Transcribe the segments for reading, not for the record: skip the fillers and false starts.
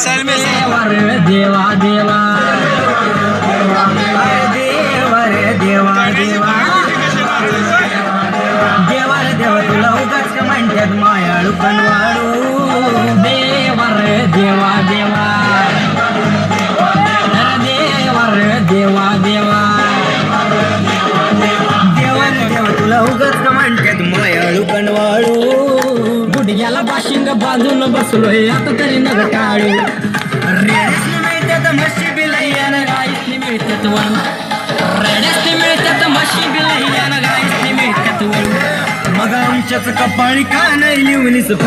रे देवा देवा देवा रे देवा देवा देवा रे देवा तुला उगाच म्हणतात मायाळू कनवाळू देवा रे देवा देवा देवा रे देवा देवा देवा रे देवा तुला उगाच म्हणतात मायाळू कनवाळू गुडघ्याला बाशिंग बांधून बसलोय आता तरी नग टाळू रेड्यासनी मिळतात म्हशी बिलैयान गाईसनी मिळतात वळू रेड्यासनी मिळतात म्हशी बिलैयान गाईसनी मिळतात वळू मग आमच्याच कपाळी का नाही लिहूनच आम्ही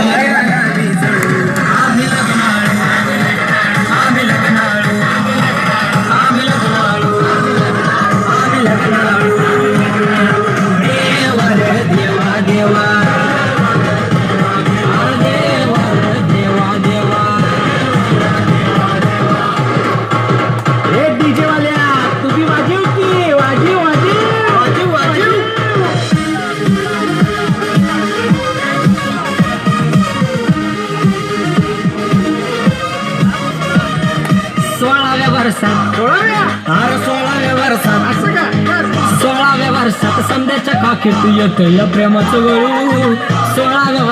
लग्नाळू आम्ही लग्नाळू आम्ही लग्नाळू आम्ही लग्नाळू देवा रे देवा देवा सोळाव्या वर्षात समद्याच्या काखेत येत या प्रेमाचं वळू सोळाव्या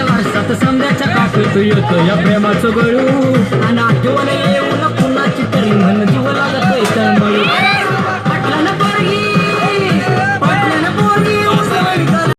वर्षात समद्याच्या काखेत येत या प्रेमाचं गळू आणि आठवण येऊन पुन्हाची तरी म्हण जीव लागत